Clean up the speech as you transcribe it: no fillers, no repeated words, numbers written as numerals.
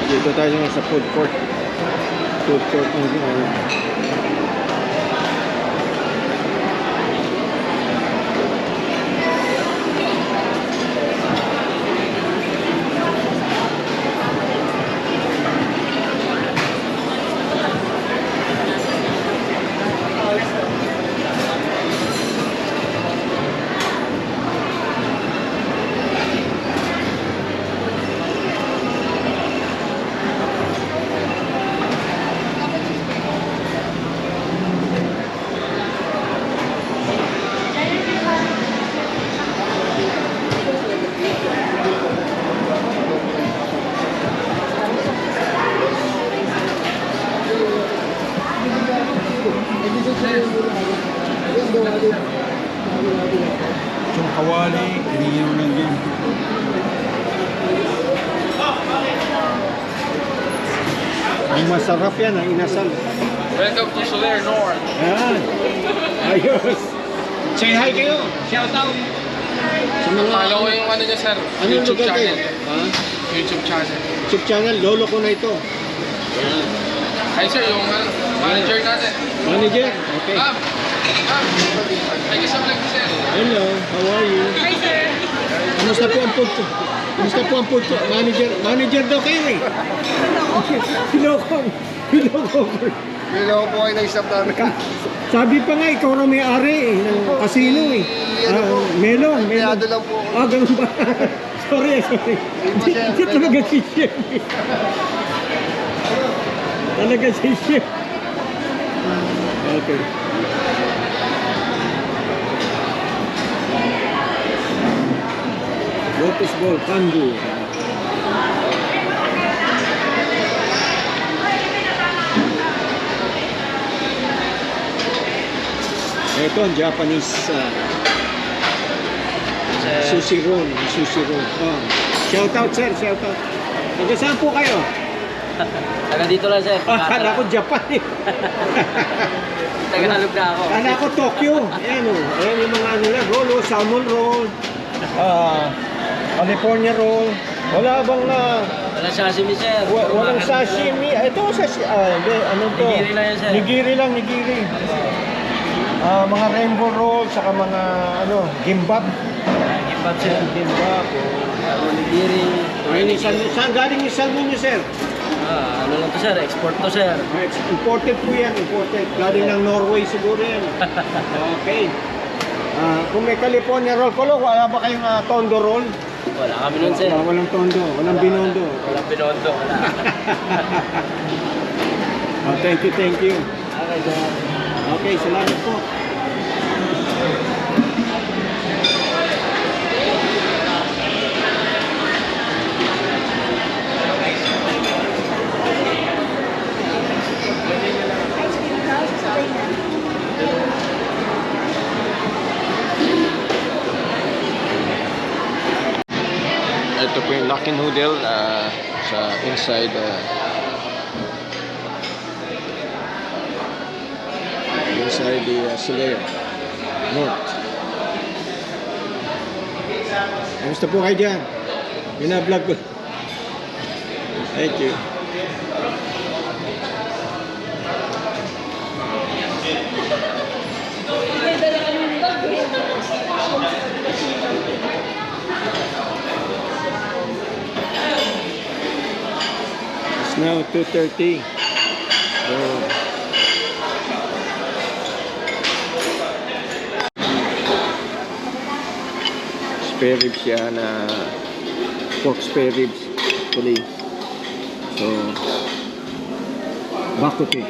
Dito tayo sa food court. Food court ng yung kawali, iniinom lang yun. ang masarap yan, ang inasal. Welcome to Soler North. Yan. Ayos. Say hi kayo. Shout out. Sa mga Follow ko yung ano niya, sir. Anong YouTube lugar kayo? channel. Ha? YouTube channel. YouTube channel, lolo ko na ito. Hi, sir. Yung manager natin. Manager? Okay. Ma'am. Thank you sa vlog, sir. Hello, how are you? Hi, sir. Kamusta po ang food? Kamusta po ang food? Manager daw kayo eh. Hiloko. Bilo ko po kayo ng staff namin. Sabi pa nga, ikaw na may-ari eh, ng casino eh. Melon. Empleyado lang po ako. Ganun ba? sorry. Hindi talaga si Chef. Talaga si Chef. Okay. Lotus Ball, Kandu. Ito ang Japanese sushi roll. Oh. Shout out sir, shout out. Taga saan po kayo? Taga dito lang, sir. Kala ko Japan eh. Tagalog na ako. Kala ko Tokyo. Ayan o. Ayan yung mga ano na, roll, salmon roll. California roll. Wala bang Wala sashimi, sir. walang sashimi. Ito sashimi. Ano to? Nigiri lang yan, sir. Nigiri. Mga rainbow roll, saka mga gimbap. Gimbap, sir. Gimbap. Nigiri. Ayun, saan galing yung salmon nyo, sir? Ano lang to, sir? Export to, sir. Imported po yan, imported. Galing ng Norway siguro yan. Okay. Kung may California roll, wala ba kayong tondo roll? Wala kami nun, sir. Walang tondo, walang binondo. Walang binondo. Wala. Thank you. Okay, sir. Okay, salamat po. Ito po yung Lucky Noodle sa inside the Soler North. Kamusta po kayo dyan? Bina-vlog ko. Thank you. It's now 2:30. So, spare ribs yan, pork spare ribs actually. So, bakute.